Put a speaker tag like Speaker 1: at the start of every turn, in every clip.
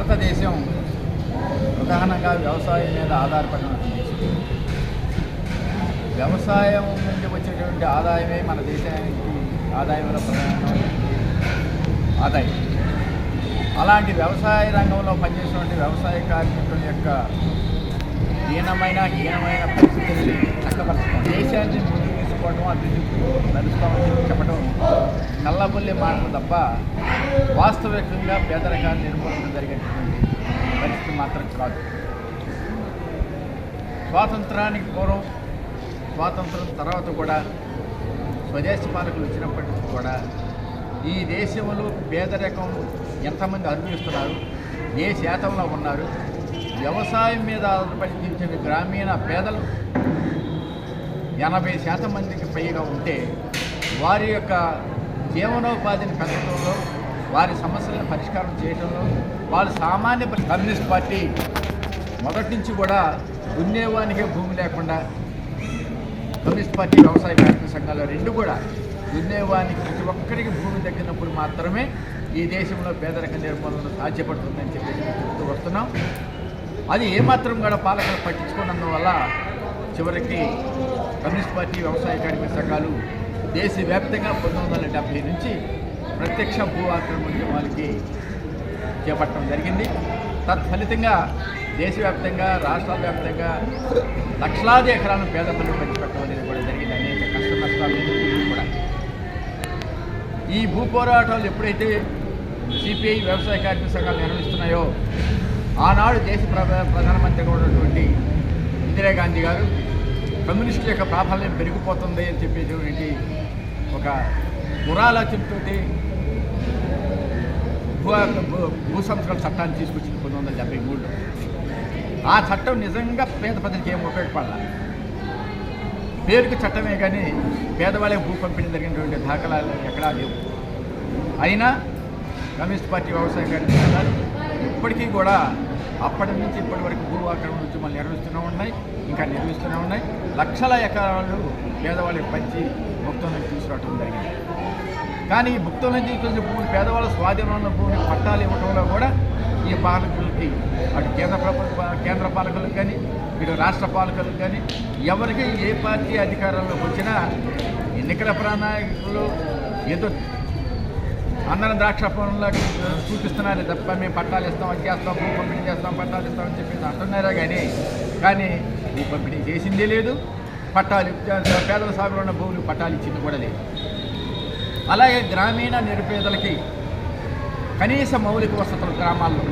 Speaker 1: భారతదేశం ప్రధానంగా వ్యవసాయం మీద ఆధారపడిన దేశం. వ్యవసాయం నుండి వచ్చేటువంటి ఆదాయమే మన దేశానికి ఆదాయంలో ప్రధానమైనటువంటి ఆదాయం. అలాంటి వ్యవసాయ రంగంలో పనిచేసినటువంటి వ్యవసాయ కార్మికుల యొక్క హీనమైన పరిస్థితుల్ని చక్కపరచడం, దేశాన్ని ముందుకు తీసుకోవడం, అభివృద్ధి నడుస్తామని చెప్పడం కళ్ళబుల్లి మాటలు తప్ప వాస్తవికంగా పేదరికాన్ని నిర్మూలన జరిగేటువంటి పరిస్థితి మాత్రం కాదు. స్వాతంత్రానికి పూర్వం, స్వాతంత్రం తర్వాత కూడా స్వదేశీ పాలకులు వచ్చినప్పటికీ కూడా ఈ దేశంలో పేదరికం ఎంతమంది అనుభవిస్తున్నారు, ఏ శాతంలో ఉన్నారు, వ్యవసాయం మీద ఆధారపడి జీవించిన గ్రామీణ పేదలు 80% మందికి పైగా ఉంటే వారి యొక్క జీవనోపాధిని పెంచడంలో, వారి సమస్యలను పరిష్కారం చేయడంలో వాళ్ళు సామాన్య కమ్యూనిస్ట్ పార్టీ మొదటి నుంచి కూడా దున్నేవానికే భూమి లేకుండా, కమ్యూనిస్ట్ పార్టీ వ్యవసాయ కార్మిక సంఘాలు రెండు కూడా దున్నేవానికి ప్రతి ఒక్కరికి భూమి తగ్గినప్పుడు మాత్రమే ఈ దేశంలో పేదరిక నిర్మూలన సాధ్యపడుతుందని చెప్పి చెప్తూ వస్తున్నాం. అది ఏమాత్రం కూడా పాలకులు పట్టించుకున్నందువల్ల చివరికి కమ్యూనిస్ట్ పార్టీ వ్యవసాయ కార్మిక సంఘాలు దేశవ్యాప్తంగా 1970 నుంచి ప్రత్యక్ష భూ ఆక్రమణ ఉద్యమాలకి చేపట్టడం జరిగింది. తత్ఫలితంగా దేశవ్యాప్తంగా, రాష్ట్రాల వ్యాప్తంగా లక్షలాది ఎకరాలను పేద ప్రజలు పంచిపెట్టడం అనేది కూడా జరిగింది. అనేక కష్ట నష్టాలు కూడా ఈ భూ పోరాటాలు ఎప్పుడైతే సిపిఐ వ్యవసాయ కార్మిక సంఘాలు నిర్వహిస్తున్నాయో ఆనాడు దేశ ప్రధానమంత్రిగా ఉన్నటువంటి ఇందిరాగాంధీ గారు కమ్యూనిస్టుల యొక్క ప్రాబల్యం పెరిగిపోతుంది అని చెప్పేటువంటి ఒక దురాలోచనతో భూ సంస్కరణ చట్టాన్ని తీసుకొచ్చింది 1973లో. ఆ చట్టం నిజంగా పేద ప్రజలకు ఏం ఉపయోగపడాలి, పేరుకి చట్టమే కానీ పేదవాళ్ళకి భూ పంపిణీ జరిగినటువంటి దాఖలాలు ఎక్కడా లేవు. అయినా కమ్యూనిస్ట్ పార్టీ వ్యవసాయ కార్మిక సంఘాలు ఇప్పటికీ కూడా అప్పటి నుంచి ఇప్పటి వరకు భూ ఆక్రమణ ఉద్యమాలు నిర్వహిస్తూనే ఉన్నాయి, ఇంకా నిర్వహిస్తూనే ఉన్నాయి. లక్షల ఎకరాలు పేదవాళ్ళకి పంచి భక్తులను తీసుకురావడం జరిగింది. కానీ ఈ భక్తులను తీసుకొచ్చిన భూమి పేదవాళ్ళ స్వాధీనంలో భూమికి పట్టాలు ఇవ్వడంలో కూడా ఈ పాలకులకి, అటు కేంద్ర పాలకులకు కానీ, ఇటు రాష్ట్ర పాలకులకు కానీ, ఎవరికి ఏ పార్టీ అధికారంలోకి వచ్చినా ఎన్నికల ప్రణాళికలు ఏదో అందరం ద్రాక్ష పొలంలోకి చూపిస్తున్నారు తప్ప మేము పట్టాలు ఇస్తాం, అది చేస్తాం, భూ పంపిణీ చేస్తాం, పట్టాలు ఇస్తామని చెప్పేసి అంటున్నారా కానీ భూ పంపిణీ చేసిందే లేదు. పట్టాలు పేదల సాగులో ఉన్న భూములు పట్టాలు ఇచ్చింది కూడా లేదు. అలాగే గ్రామీణ నిరుపేదలకి కనీస మౌలిక వసతులు గ్రామాల్లో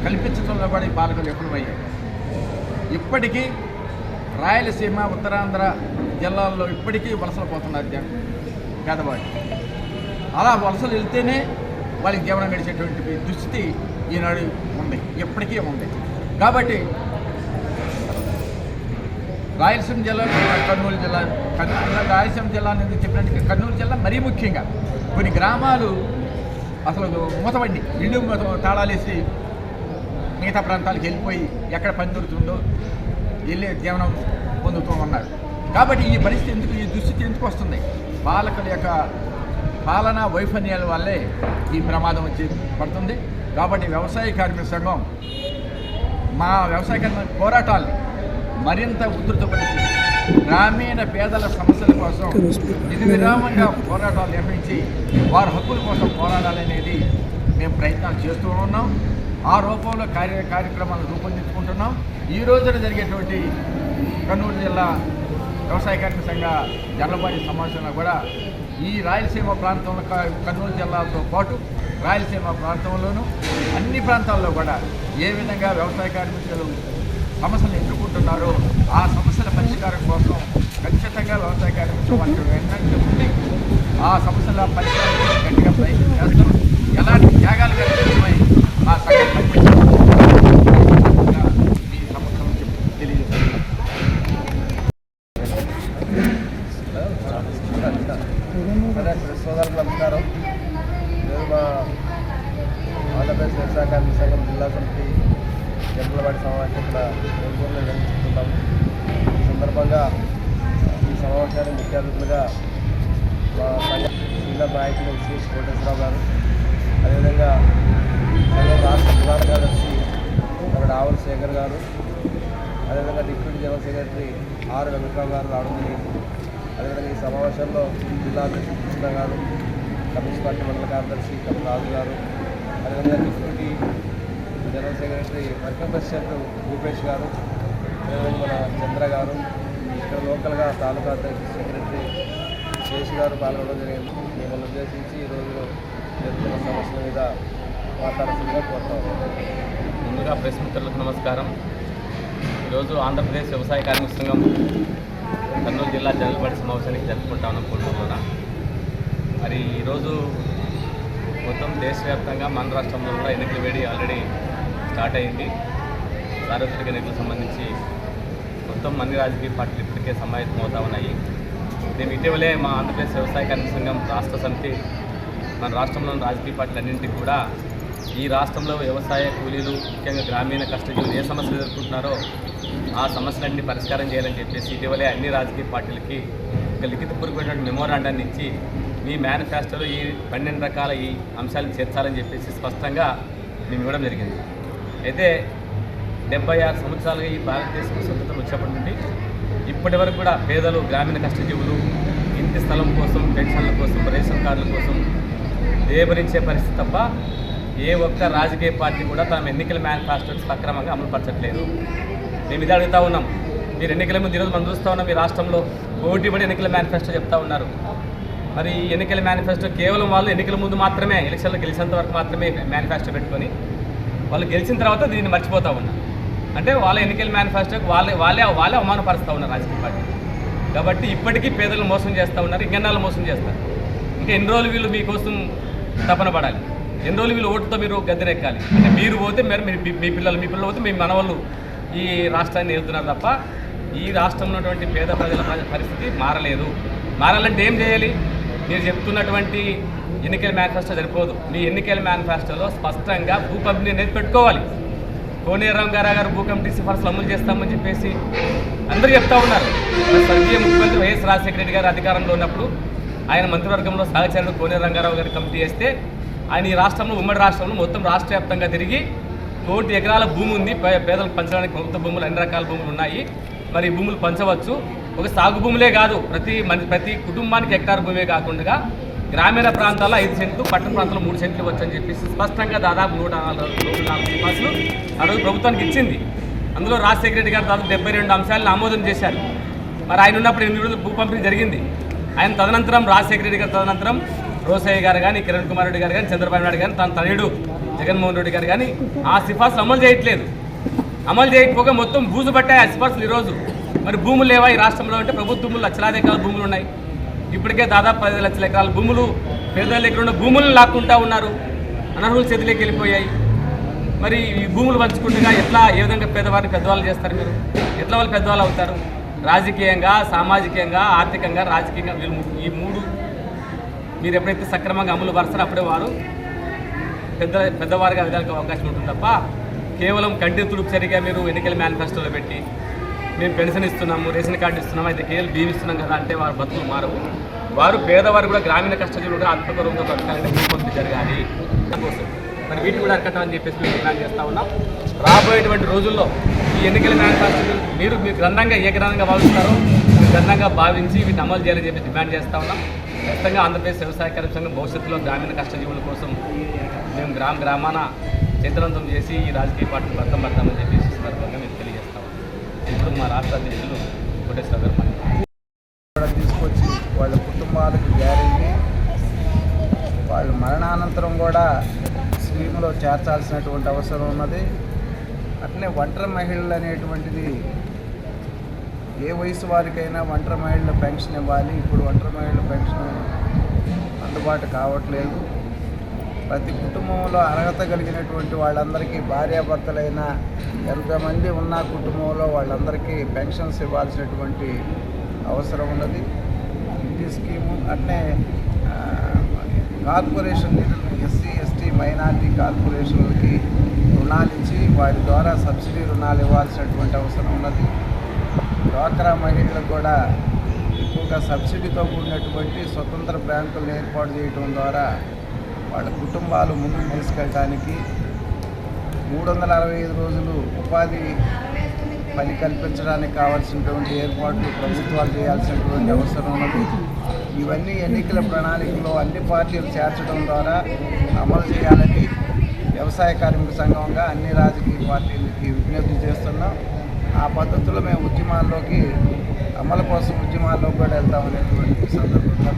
Speaker 1: కల్పించడంలో కూడా ఈ పాలకులు విఫలమయ్యాయి. ఇప్పటికీ రాయలసీమ, ఉత్తరాంధ్ర జిల్లాల్లో ఇప్పటికీ వలసలు పోతున్నారు పేదవాళ్ళు. అలా వలసలు వెళ్తేనే వాళ్ళకి జీవనం గడిచేటువంటి దుస్థితి ఈనాడు ఉంది, ఎప్పటికీ ఉంది. కాబట్టి రాయలసీమ జిల్లాలో కర్నూలు జిల్లా, రాయలసీమ జిల్లా ఎందుకు చెప్పినట్టు కర్నూలు జిల్లా మరీ ముఖ్యంగా కొన్ని గ్రామాలు అసలు మూతపడి ఇల్లు తాళాలేసి మిగతా ప్రాంతాలకు వెళ్ళిపోయి ఎక్కడ పని దొరుకుతుందో వెళ్ళి జీవనం పొందుతూ ఉన్నారు. కాబట్టి ఈ పరిస్థితి ఎందుకు, ఈ దుస్థితి ఎందుకు వస్తుంది? పాలకుల యొక్క పాలనా వైఫల్యాల వల్లే ఈ ప్రమాదం వచ్చి పడుతుంది. కాబట్టి వ్యవసాయ కార్మిక సంఘం మా వ్యవసాయ కార్మిక పోరాటాలు మరింత ఉధృతపరిచి గ్రామీణ పేదల సమస్యల కోసం నిర్విరామంగా పోరాటాలు నిర్వహించి వారి హక్కుల కోసం పోరాడాలనేది మేము ప్రయత్నాలు చేస్తూ ఉన్నాం. ఆ రూపంలో కార్యక్రమాలను రూపొందించుకుంటున్నాం. ఈ రోజున జరిగేటువంటి కర్నూలు జిల్లా వ్యవసాయ కార్మిక సంఘ జనరల్ సమావేశంలో కూడా ఈ రాయలసీమ ప్రాంతంలో, కర్నూలు జిల్లాతో పాటు రాయలసీమ ప్రాంతంలోనూ అన్ని ప్రాంతాల్లో కూడా ఏ విధంగా వ్యవసాయ కార్మికులు సమస్యలు ఎదుర్కొంటున్నారో ఆ సమస్యల పరిష్కారం కోసం ఖచ్చితంగా వ్యవసాయ కార్మికులు వాటి వెంటనే ఉండి ఆ సమస్యల పరిష్కారం గట్టిగా ప్రయత్నం చేస్తాం. ఎలాంటి త్యాగాలు కలిగినాయి ఆ సంఘం పనిచేస్తాం. ఈ సమస్యలు తెలియజేస్తాం.
Speaker 2: సోదరులకు నమస్కారం. నేను మా ఆంధ్రప్రదేశ్ వ్యవసాయ కార్మిక సంఘం జిల్లా సమితి జనరల్ సమావేశం ఇక్కడ నెల్లూరులో నిర్వహిస్తున్నాము. ఈ సందర్భంగా ఈ సమావేశానికి ముఖ్య అతిథులుగా మా సీనియర్ నాయకులు శ్రీ కోటేశ్వరరావు గారు, అదేవిధంగా సంఘం రాష్ట్ర వెంకట్రావు గారు రావడం జరిగింది. అదేవిధంగా ఈ సమావేశంలో జిల్లా అధ్యక్షుడు కృష్ణ గారు, కమ్యూనిస్ట్ పార్టీ మండల కార్యదర్శి రాజు గారు, అదేవిధంగా deputy general secretary working president Bhupesh గారు, అదేవిధంగా మన చంద్ర గారు, ఇక్కడ లోకల్గా తాలూకా అధ్యక్షుడు సెక్రటరీ శేష్ గారు పాల్గొనడం జరిగింది. మిమ్మల్ని ఉద్దేశించి ఈరోజు జరుగుతున్న సమస్యల మీద మాట్లాడుతుందిగా కోరుతాం.
Speaker 3: ముందుగా ప్రెస్ మిత్రులకు నమస్కారం. ఈరోజు ఆంధ్రప్రదేశ్ వ్యవసాయ కార్మిక సంఘం కర్నూలు జిల్లా జనరల్ బాడీ సమావేశానికి జరుపుకుంటా ఉన్నాం కోల్కతాలో. మరి ఈరోజు మొత్తం దేశవ్యాప్తంగా మన రాష్ట్రంలో కూడా ఎన్నికల వేడి ఆల్రెడీ స్టార్ట్ అయింది. సార్వత్రిక ఎన్నికలకు సంబంధించి మొత్తం అన్ని రాజకీయ పార్టీలు ఇప్పటికే సమాయత్తం అవుతా ఉన్నాయి. మేము ఇటీవలే మా ఆంధ్రప్రదేశ్ వ్యవసాయ కార్మిక సంఘం రాష్ట్ర సమితి మన రాష్ట్రంలోని రాజకీయ పార్టీలన్నింటినీ కూడా ఈ రాష్ట్రంలో వ్యవసాయ కూలీలు, ముఖ్యంగా గ్రామీణ కష్టజీవులు ఏ సమస్యలు ఎదుర్కొంటున్నారో ఆ సమస్యలన్నీ పరిష్కారం చేయాలని చెప్పేసి ఇటీవలే అన్ని రాజకీయ పార్టీలకి ఒక లిఖితపూర్వకమైనటువంటి మెమోరాండాన్ని ఇచ్చి మీ మేనిఫెస్టోలో ఈ 12 రకాల ఈ అంశాలను చేర్చాలని చెప్పేసి స్పష్టంగా మేము ఇవ్వడం జరిగింది. అయితే 76 సంవత్సరాలుగా ఈ భారతదేశం స్వతంత్రం వచ్చేప్పటి నుండి ఇప్పటి వరకు కూడా పేదలు, గ్రామీణ కష్టజీవులు ఇంటి స్థలం కోసం, పెన్షన్ల కోసం, రేషన్ కార్డుల కోసం దేవరించే పరిస్థితి తప్ప ఏ ఒక్క రాజకీయ పార్టీ కూడా తమ ఎన్నికల మేనిఫెస్టోని సక్రమంగా అమలుపరచట్లేదు. మేము ఇది అడుగుతూ ఉన్నాం. మీరు ఎన్నికల ముందు ఈరోజు మనం చూస్తూ ఉన్నాం, మీ రాష్ట్రంలో పోటీపడి ఎన్నికల మేనిఫెస్టో చెప్తా ఉన్నారు. మరి ఎన్నికల మేనిఫెస్టో కేవలం వాళ్ళు ఎన్నికల ముందు మాత్రమే, ఎలక్షన్లో గెలిచేంత వరకు మాత్రమే మేనిఫెస్టో పెట్టుకొని వాళ్ళు గెలిచిన తర్వాత దీన్ని మర్చిపోతూ ఉన్నారు. అంటే వాళ్ళ ఎన్నికల మేనిఫెస్టోకి వాళ్ళే అవమానపరుస్తూ ఉన్నారు రాజకీయ పార్టీ. కాబట్టి ఇప్పటికీ పేదలను మోసం చేస్తూ ఉన్నారు, ఇంకెన్నాళ్ళు మోసం చేస్తారు. ఇంకా ఎన్ని రోజులు వీళ్ళు మీకోసం తపన పడాలి, ఎన్ని రోజులు వీళ్ళు ఓటుతో మీరు గద్దెనెక్కాలి. అంటే మీరు పోతే మీ పిల్లలు పోతే మీ మనవాళ్ళు ఈ రాష్ట్రాన్ని వెళ్తున్నారు తప్ప ఈ రాష్ట్రంలో ఉన్నటువంటి పేద ప్రజల పరిస్థితి మారలేదు. మారాలంటే ఏం చేయాలి? మీరు చెప్తున్నటువంటి ఎన్నికల మేనిఫెస్టో సరిపోదు. మీ ఎన్నికల మేనిఫెస్టోలో స్పష్టంగా భూ పంపిణీ అనేది పెట్టుకోవాలి. కోనేరు రంగారావు గారు భూ కమిటీ సిఫార్సులు అమలు చేస్తామని చెప్పేసి అందరూ చెప్తా ఉన్నారు. స్వర్గీయ ముఖ్యమంత్రి వైఎస్ రాజశేఖర రెడ్డి గారు అధికారంలో ఉన్నప్పుడు ఆయన మంత్రివర్గంలో సహచరుడు కోనేరు రంగారావు గారి కమిటీ వేస్తే ఆయన ఈ రాష్ట్రంలో, ఉమ్మడి రాష్ట్రంలో మొత్తం రాష్ట్ర వ్యాప్తంగా తిరిగి 1 కోటి ఎకరాల భూమి ఉంది, పేదలకు పంచడానికి ప్రభుత్వ భూములు, అన్ని రకాల భూములు ఉన్నాయి. మరి ఈ భూములు పంచవచ్చు. ఒక సాగు భూములే కాదు, ప్రతి కుటుంబానికి హెక్టార్ భూమే కాకుండా గ్రామీణ ప్రాంతాల్లో 5 సెంట్లు, పట్టణ ప్రాంతాల్లో 3 సెంట్లు వచ్చని చెప్పేసి స్పష్టంగా దాదాపు 104 సిఫార్సులు ఆ రోజు ప్రభుత్వానికి ఇచ్చింది. అందులో రాజశేఖర రెడ్డి గారు దాదాపు 72 అంశాలను ఆమోదం చేశారు. మరి ఆయన ఉన్నప్పుడు 8 రోజులు భూ పంపిణీ జరిగింది. ఆయన తదనంతరం రాజశేఖర రెడ్డి గారు తదనంతరం రోసయ్య గారు కానీ, కిరణ్ కుమార్ రెడ్డి గారు కానీ, చంద్రబాబు నాయుడు కానీ, తన తనయుడు జగన్మోహన్ రెడ్డి గారు కానీ ఆ సిఫార్సులు అమలు చేయట్లేదు. అమలు చేయకపోగా మొత్తం బూజు పట్టాయి ఆ సిఫార్సులు ఈరోజు. మరి భూములు లేవా ఈ రాష్ట్రంలో అంటే ప్రభుత్వ భూములు లక్షలాది ఎకరాల భూములు ఉన్నాయి. ఇప్పటికే దాదాపు 10 లక్షల ఎకరాల భూములు పేదల దగ్గర ఉన్న భూములను లాక్కుంటా ఉన్నారు. అనర్హుల చేతిలోకి వెళ్ళిపోయాయి. మరి ఈ భూములు పంచుకుంటుగా ఏ విధంగా పేదవారిని పెద్దవాళ్ళు చేస్తారు? మీరు ఎట్లా వాళ్ళు పెద్దవాళ్ళు అవుతారు? రాజకీయంగా, సామాజికంగా, ఆర్థికంగా, రాజకీయంగా ఈ 3 మీరు ఎప్పుడైతే సక్రమంగా అమలు పరుస్తారో అప్పుడే వారు పెద్దవారిగా ఎదగడానికి అవకాశం ఉంటుంది తప్ప కేవలం కంటి తుడుపు సరిగా మీరు ఎన్నికల మేనిఫెస్టోలో పెట్టి మేము పెన్షన్ ఇస్తున్నాము, రేషన్ కార్డు ఇస్తున్నాము, అయితే కేవలం బియ్యం ఇస్తున్నాం కదా అంటే వారి బతుకులు మారవు. వారు పేదవారు కూడా, గ్రామీణ కష్టజీవులు కూడా ఆత్మగౌరవంతో బతకాలంటే భూపంపి జరగాలి. అందుకోసం మరి వీటిని కూడా అర్కటామని చెప్పేసి మేము డిమాండ్ చేస్తూ ఉన్నాం. రాబోయేటువంటి రోజుల్లో ఈ ఎన్నికల మేనిఫెస్టో మీరు గ్రంథంగా ఏ గ్రంథంగా భావిస్తారో మీరు గ్రంథంగా భావించి వీటిని అమలు చేయాలని చెప్పి డిమాండ్ చేస్తూ ఉన్నాం. ఖచ్చితంగా ఆంధ్రప్రదేశ్ వ్యవసాయ కార్మిక సంఘం భవిష్యత్తులో గ్రామీణ కష్టజీవుల కోసం మేము గ్రామాన చైతన్యవంతం చేసి ఈ రాజకీయ పార్టీని బద్దమని చెప్పేసి సందర్భంగా మేము తెలియజేస్తాం. ఇప్పుడు మా రాష్ట్ర అధ్యక్షులు కోటేశ్వర గారు
Speaker 2: తీసుకొచ్చి వాళ్ళ కుటుంబాలకు గ్యారెంటీ, వాళ్ళ మరణానంతరం కూడా స్కీమ్లో చేర్చాల్సినటువంటి అవసరం ఉన్నది. అట్లనే ఒంటరి మహిళలు అనేటువంటిది ఏ వయసు వారికైనా ఒంటరి మహిళల పెన్షన్ ఇవ్వాలి. ఇప్పుడు ఒంటరి మహిళల పెన్షన్ అందుబాటు కావట్లేదు. ప్రతి కుటుంబంలో అర్హత కలిగినటువంటి వాళ్ళందరికీ, భార్యాభర్తలైన ఎంతమంది ఉన్న కుటుంబంలో వాళ్ళందరికీ పెన్షన్స్ ఇవ్వాల్సినటువంటి అవసరం ఉన్నది. ఇంటి స్కీము అట్నే కార్పొరేషన్ నిధులు, ఎస్సీ, ఎస్టీ, మైనార్టీ కార్పొరేషన్లకి రుణాలు ఇచ్చి వాటి ద్వారా సబ్సిడీ రుణాలు ఇవ్వాల్సినటువంటి అవసరం ఉన్నది. డ్వాక్రా మహిళలకు కూడా ఎక్కువగా సబ్సిడీతో కూడినటువంటి స్వతంత్ర బ్యాంకులను ఏర్పాటు చేయడం ద్వారా వాళ్ళ కుటుంబాలు ముందుకు తీసుకెళ్ళడానికి 365 రోజులు ఉపాధి పని కల్పించడానికి కావాల్సినటువంటి ఏర్పాట్లు ప్రభుత్వాలు చేయాల్సినటువంటి అవసరం ఉన్నది. ఇవన్నీ ఎన్నికల ప్రణాళికలో అన్ని పార్టీలు చేర్చడం ద్వారా అమలు చేయాలని వ్యవసాయ కార్మిక సంఘంగా అన్ని రాజకీయ పార్టీలకి విజ్ఞప్తి చేస్తున్నాం. ఆ పద్ధతిలో మేము ఉద్యమాల్లోకి అమలు కోసం ఉద్యమాల్లో కూడా వెళ్తామనేటువంటి సందర్భంగా